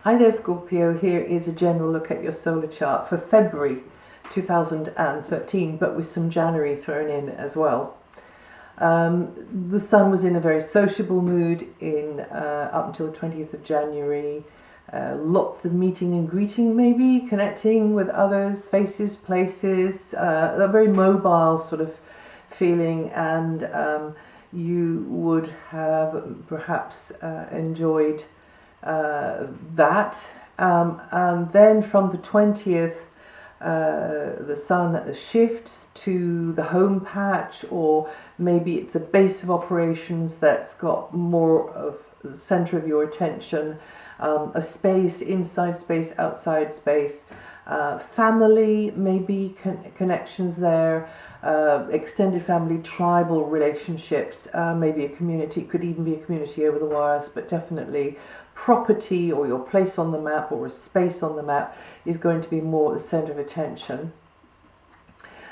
Hi there, Scorpio. Here is a general look at your solar chart for February 2013, but with some January thrown in as well. The Sun was in a very sociable mood up until the 20th of January. Lots of meeting and greeting, maybe connecting with others, faces, places, a very mobile sort of feeling, and you would have perhaps enjoyed that. And then from the 20th, the Sun shifts to the home patch, or maybe it's a base of operations that's got more of the center of your attention, a space, inside space, outside space, family, maybe connections there, extended family, tribal relationships, maybe a community, could even be a community over the wires, but definitely property or your place on the map or a space on the map is going to be more the center of attention.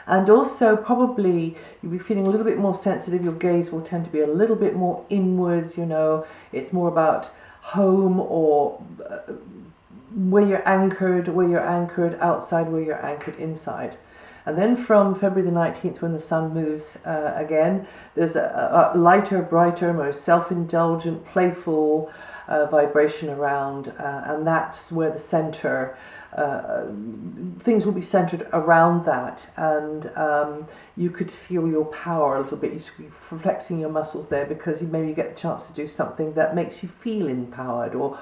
And also probably you'll be feeling a little bit more sensitive. Your gaze will tend to be a little bit more inwards, it's more about home, or where you're anchored, outside, where you're anchored inside. And then from February the 19th, when the Sun moves again, there's a lighter, brighter, more self-indulgent, playful vibration around, and that's where the center, things will be centered around that, and you could feel your power a little bit. You should be flexing your muscles there, because you maybe get the chance to do something that makes you feel empowered, or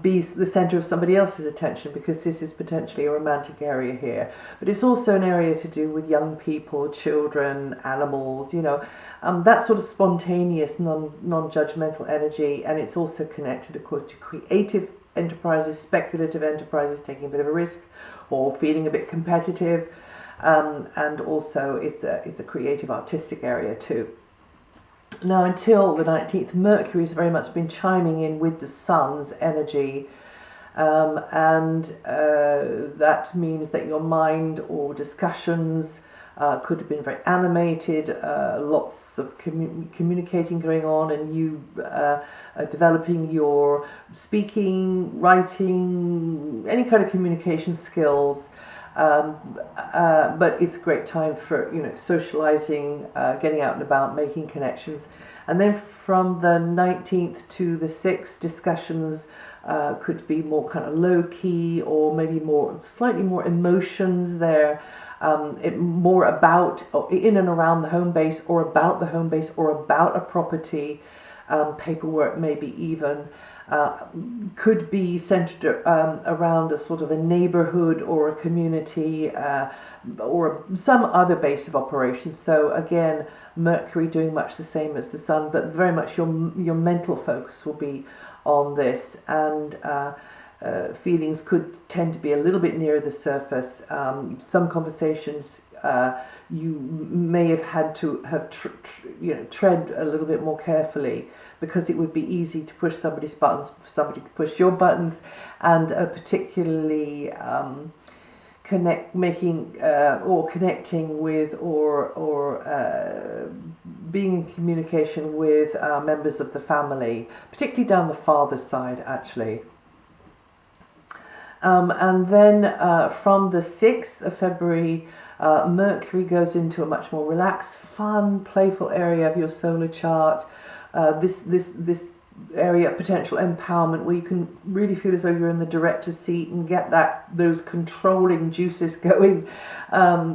be the center of somebody else's attention, because this is potentially a romantic area here. But it's also an area to do with young people, children, animals, that sort of spontaneous, non-judgmental energy. And it's also connected, of course, to creative enterprises, speculative enterprises, taking a bit of a risk or feeling a bit competitive, and also it's a creative, artistic area too. Now, until the 19th, Mercury has very much been chiming in with the Sun's energy, and that means that your mind or discussions could have been very animated, lots of communicating going on, and you developing your speaking, writing, any kind of communication skills. But it's a great time for socializing, getting out and about, making connections. And then from the 19th to the 6th, discussions could be more kind of low key, or maybe slightly more emotions there, more about, or in and around the home base, or about the home base, or about a property, paperwork maybe even. Could be centered around a sort of a neighborhood or a community, or some other base of operations. So again, Mercury doing much the same as the Sun, but very much your mental focus will be on this, and feelings could tend to be a little bit nearer the surface. Some conversations you may have had to tread a little bit more carefully, because it would be easy to push somebody's buttons, for somebody to push your buttons, and particularly connecting with, or being in communication with members of the family, particularly down the father's side, actually. And then from the 6th of February, Mercury goes into a much more relaxed, fun, playful area of your solar chart. This area of potential empowerment, where you can really feel as though you're in the director's seat and get those controlling juices going,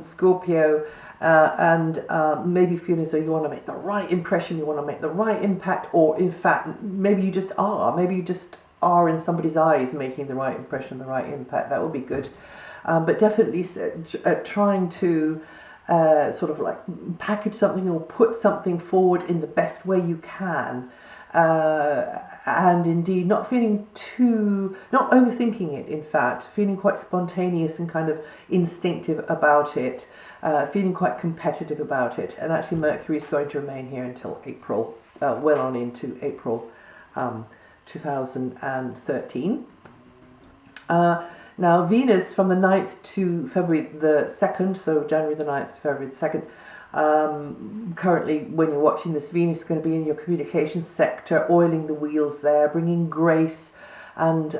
Scorpio, and maybe feel as though you want to make the right impression, you want to make the right impact, or in fact, maybe you just are in somebody's eyes making the right impression, the right impact. That would be good. But definitely trying to sort of like package something or put something forward in the best way you can, and indeed not overthinking it, in fact, feeling quite spontaneous and kind of instinctive about it, feeling quite competitive about it. And actually Mercury is going to remain here until April, well on into April 2013. Now Venus, from the 9th to February the 2nd, so January the 9th to February the 2nd, currently when you're watching this, Venus is going to be in your communications sector, oiling the wheels there, bringing grace, and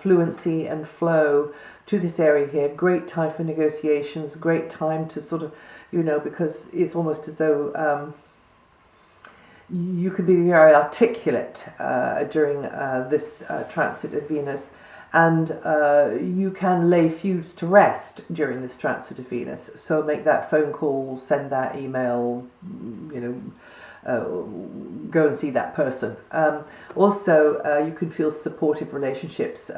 fluency and flow to this area here. Great time for negotiations, great time to sort of, because it's almost as though you could be very articulate during this transit of Venus, and you can lay feuds to rest during this transit of Venus. So make that phone call, send that email, go and see that person. Also, you can feel supportive relationships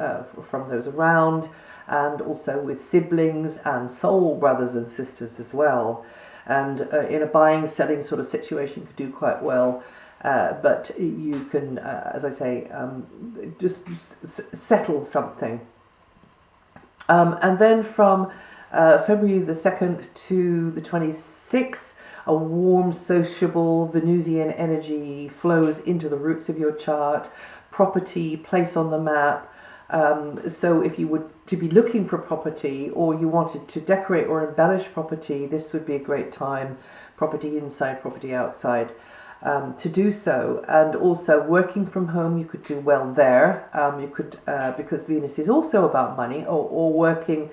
from those around, and also with siblings and soul brothers and sisters as well. And in a buying, selling sort of situation, you could do quite well. But you can, as I say, just settle something. And then from February the 2nd to the 26th, a warm, sociable Venusian energy flows into the roots of your chart. Property, place on the map. So if you were to be looking for property, or you wanted to decorate or embellish property, this would be a great time. Property inside, property outside. To do so. And also working from home, you could do well there. You could, because Venus is also about money, or working,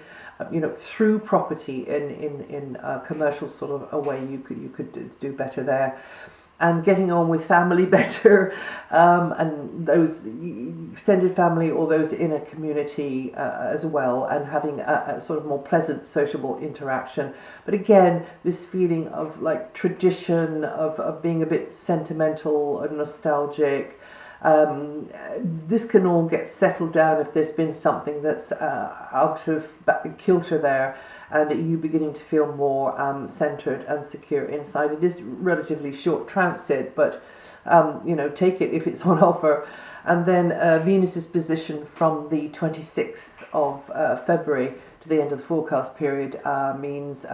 through property in a commercial sort of a way, you could do better there. And getting on with family better, and those extended family or those in a community as well, and having a sort of more pleasant sociable interaction. But again, this feeling of like tradition, of being a bit sentimental and nostalgic, this can all get settled down if there's been something that's out of kilter there, and you beginning to feel more centered and secure inside. It is relatively short transit, but take it if it's on offer. And then Venus's position from the 26th of February to the end of the forecast period means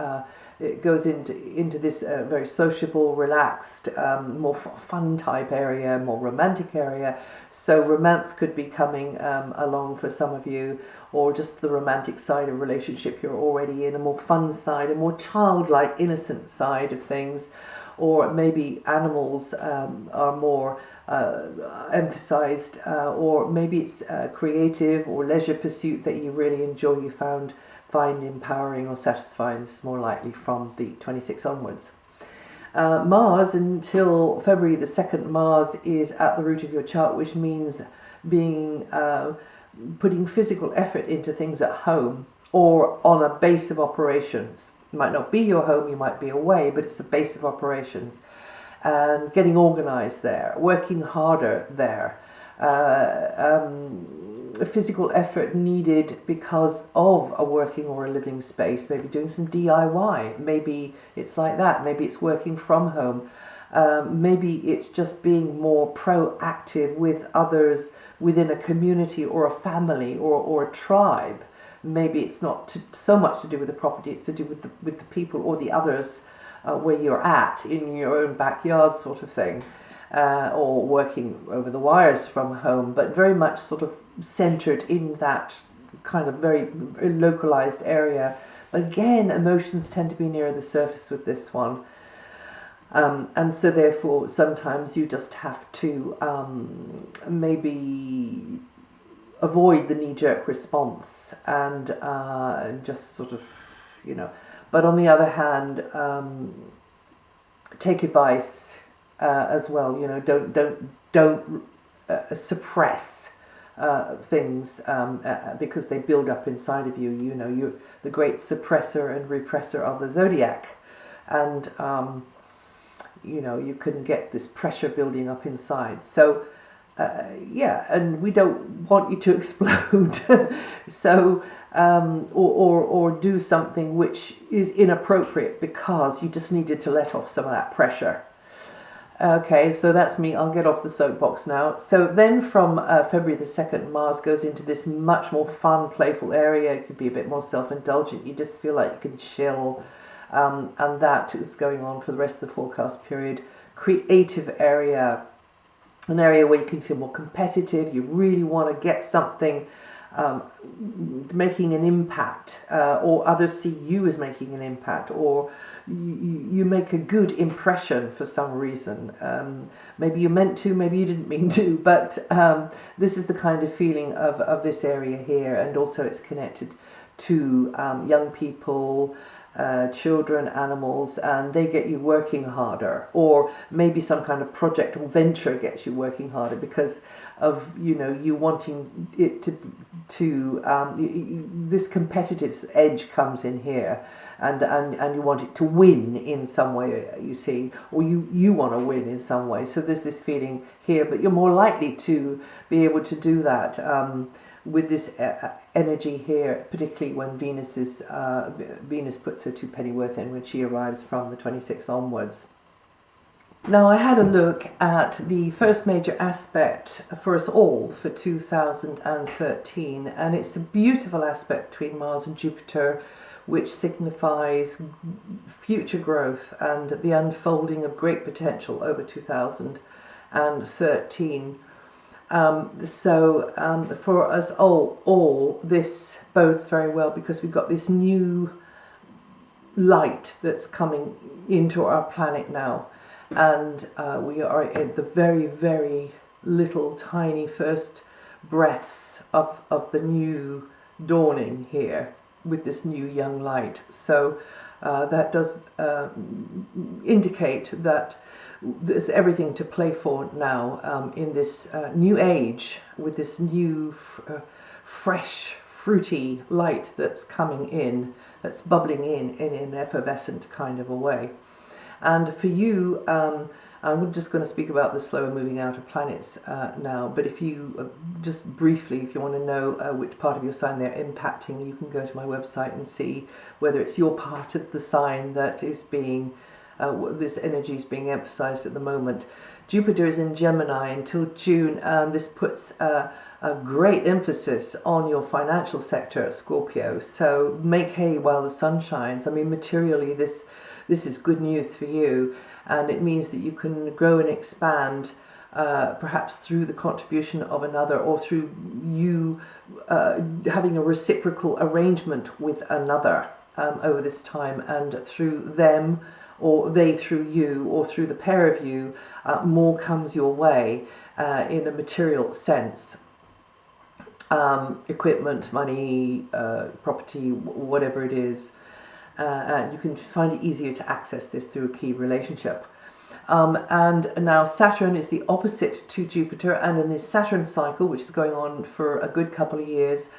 it goes into this very sociable, relaxed, more fun type area, more romantic area. So romance could be coming along for some of you, or just the romantic side of relationship you're already in, a more fun side, a more childlike, innocent side of things. Or maybe animals are more emphasized, or maybe it's creative or leisure pursuit that you really enjoy, you find empowering or satisfying. This is more likely from the 26th onwards. Mars, until February the 2nd, Mars is at the root of your chart, which means being putting physical effort into things at home or on a base of operations. It might not be your home, you might be away, but it's a base of operations. And getting organized there, working harder there. Physical effort needed because of a working or a living space, maybe doing some DIY, maybe it's like that, maybe it's working from home, maybe it's just being more proactive with others within a community or a family or a tribe. Maybe it's not so much to do with the property, it's to do with the people or the others where you're at, in your own backyard sort of thing, or working over the wires from home, but very much sort of centered in that kind of very localized area. But again, emotions tend to be nearer the surface with this one. And so therefore, sometimes you just have to maybe avoid the knee-jerk response and just sort of, But on the other hand, take advice as well. Don't suppress things because they build up inside of you. You're the great suppressor and repressor of the zodiac, and you can get this pressure building up inside. So. And we don't want you to explode. So, or do something which is inappropriate because you just needed to let off some of that pressure. Okay, so that's me. I'll get off the soapbox now. So then from February the 2nd, Mars goes into this much more fun, playful area. It could be a bit more self-indulgent. You just feel like you can chill. And that is going on for the rest of the forecast period. Creative area. An area where you can feel more competitive, you really want to get something making an impact, or others see you as making an impact, or you make a good impression for some reason. Maybe you meant to, maybe you didn't mean to, but this is the kind of feeling of this area here, and also it's connected to young people, children, animals, and they get you working harder, or maybe some kind of project or venture gets you working harder because of you wanting it to this competitive edge comes in here, and you want it to win in some way, you see, or you want to win in some way. So there's this feeling here, but you're more likely to be able to do that with this energy here, particularly when Venus puts her 2 pennyworth in when she arrives from the 26th onwards. Now, I had a look at the first major aspect for us all for 2013, and it's a beautiful aspect between Mars and Jupiter, which signifies future growth and the unfolding of great potential over 2013. For us all, this bodes very well because we've got this new light that's coming into our planet now, and we are at the very, very little tiny first breaths of the new dawning here with this new young light. So that does indicate that there's everything to play for now in this new age, with this new fresh fruity light that's coming in, that's bubbling in an effervescent kind of a way. And for you, I'm just going to speak about the slower moving outer planets now, but if you just briefly, if you want to know which part of your sign they're impacting, you can go to my website and see whether it's your part of the sign that is being this energy is being emphasized at the moment. Jupiter is in Gemini until June, and this puts a great emphasis on your financial sector at Scorpio. So make hay while the sun shines. I mean, materially, this is good news for you, and it means that you can grow and expand, perhaps through the contribution of another, or through you having a reciprocal arrangement with another over this time, and through them, or they through you, or through the pair of you, more comes your way in a material sense. Equipment, money, property, whatever it is. And you can find it easier to access this through a key relationship. And now Saturn is the opposite to Jupiter, and in this Saturn cycle, which is going on for a good couple of years,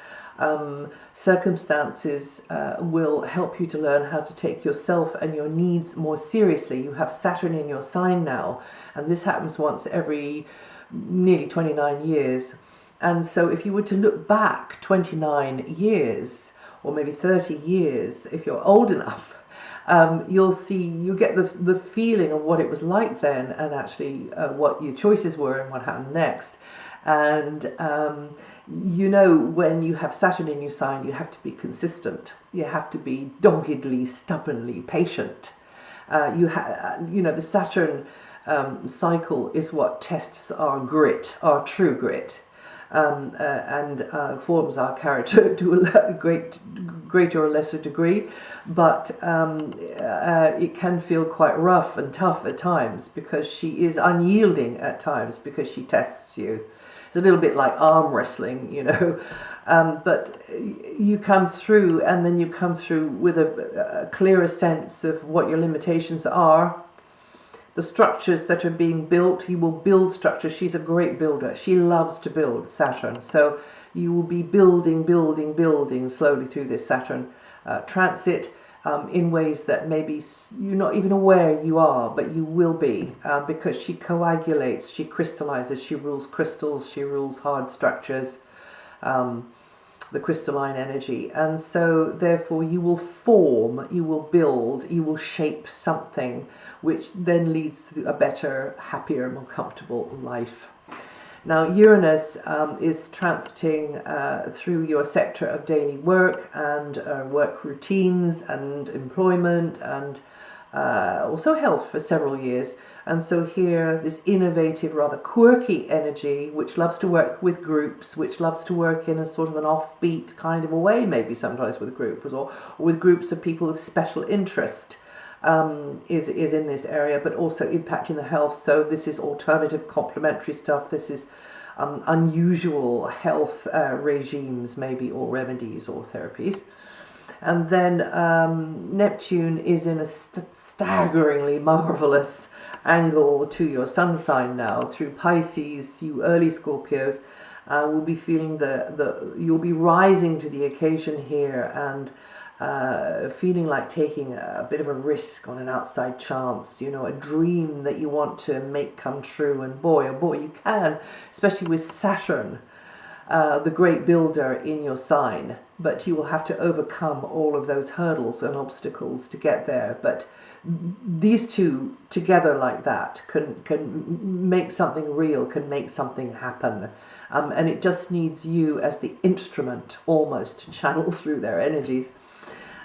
circumstances will help you to learn how to take yourself and your needs more seriously. You have Saturn in your sign now, and this happens once every nearly 29 years. And so if you were to look back 29 years, or maybe 30 years, if you're old enough, you'll get the feeling of what it was like then, and actually what your choices were and what happened next. And when you have Saturn in your sign, you have to be consistent. You have to be doggedly, stubbornly patient. The Saturn cycle is what tests our grit, our true grit. And forms our character to a greater or lesser degree, but it can feel quite rough and tough at times, because she is unyielding at times, because she tests you. It's a little bit like arm wrestling, but you come through, and then you come through with a clearer sense of what your limitations are. The structures that are being built, you will build structures. She's a great builder. She loves to build, Saturn. So you will be building slowly through this Saturn transit in ways that maybe you're not even aware you are, but you will be, because she coagulates, she crystallizes, she rules crystals, she rules hard structures, the crystalline energy. And so therefore you will form, you will build, you will shape something, which then leads to a better, happier, more comfortable life. Now Uranus is transiting through your sector of daily work and work routines and employment and also health for several years. And so here, this innovative, rather quirky energy, which loves to work with groups, which loves to work in a sort of an offbeat kind of a way, maybe sometimes with groups, or with groups of people of special interest, is in this area, but also impacting the health. So this is alternative complementary stuff. This is unusual health regimes, maybe, or remedies or therapies. And then Neptune is in a staggeringly marvelous angle to your sun sign now through Pisces. You early Scorpios will be feeling you'll be rising to the occasion here and feeling like taking a bit of a risk on an outside chance, a dream that you want to make come true. And boy, oh boy, you can, especially with Saturn, the great builder in your sign. But you will have to overcome all of those hurdles and obstacles to get there. But these two together like that can make something real, can make something happen. And it just needs you as the instrument almost to channel through their energies.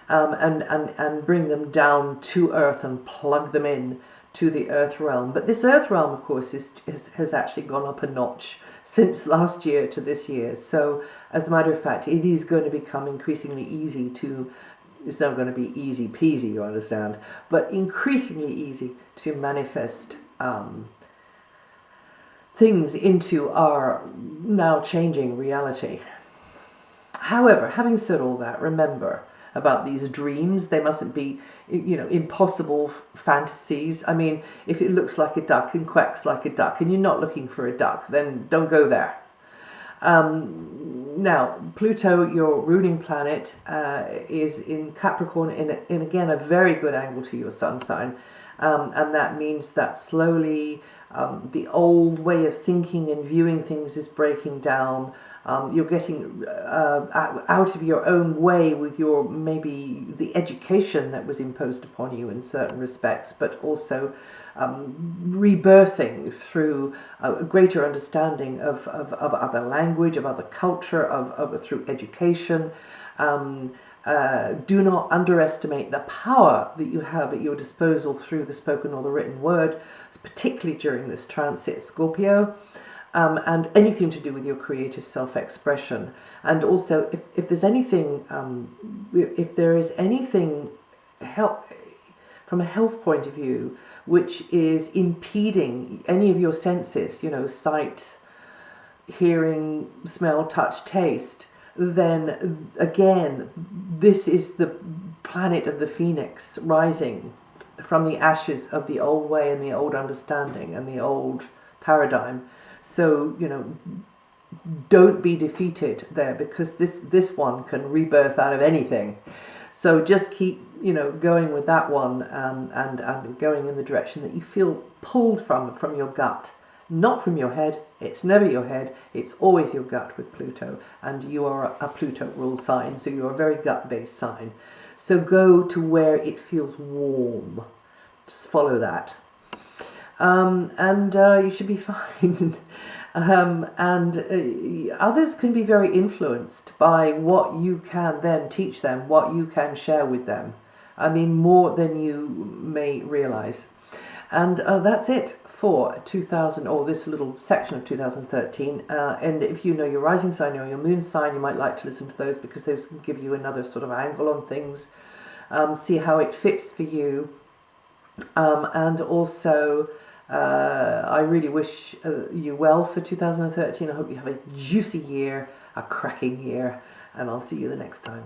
And bring them down to Earth and plug them in to the Earth realm. But this Earth realm, of course, has actually gone up a notch since last year to this year. So, as a matter of fact, it is going to become increasingly easy to, it's not going to be easy peasy, you understand, but increasingly easy to manifest things into our now changing reality. However, having said all that, remember about these dreams, they mustn't be, impossible fantasies. I mean, if it looks like a duck and quacks like a duck and you're not looking for a duck, then don't go there. Now, Pluto, your ruling planet, is in Capricorn in again a very good angle to your sun sign, and that means that slowly the old way of thinking and viewing things is breaking down. You're getting out of your own way with your maybe the education that was imposed upon you in certain respects, but also rebirthing through a greater understanding of other language, of other culture, through education. Do not underestimate the power that you have at your disposal through the spoken or the written word, particularly during this transit, Scorpio. And anything to do with your creative self-expression. And also, if there's anything, if there is anything from a health point of view, which is impeding any of your senses, sight, hearing, smell, touch, taste, then again, this is the planet of the Phoenix rising from the ashes of the old way and the old understanding and the old paradigm. So, don't be defeated there, because this one can rebirth out of anything. So just keep, going with that one and going in the direction that you feel pulled from your gut, not from your head. It's never your head. It's always your gut with Pluto. And you are a Pluto ruled sign, so you're a very gut-based sign. So go to where it feels warm. Just follow that. And you should be fine. Others can be very influenced by what you can then teach them, what you can share with them. I mean, more than you may realize. And that's it for 2000, or this little section of 2013. And if you know your rising sign or your moon sign, you might like to listen to those, because those can give you another sort of angle on things. See how it fits for you. And also, I really wish you well for 2013. I hope you have a juicy year, a cracking year, and I'll see you the next time.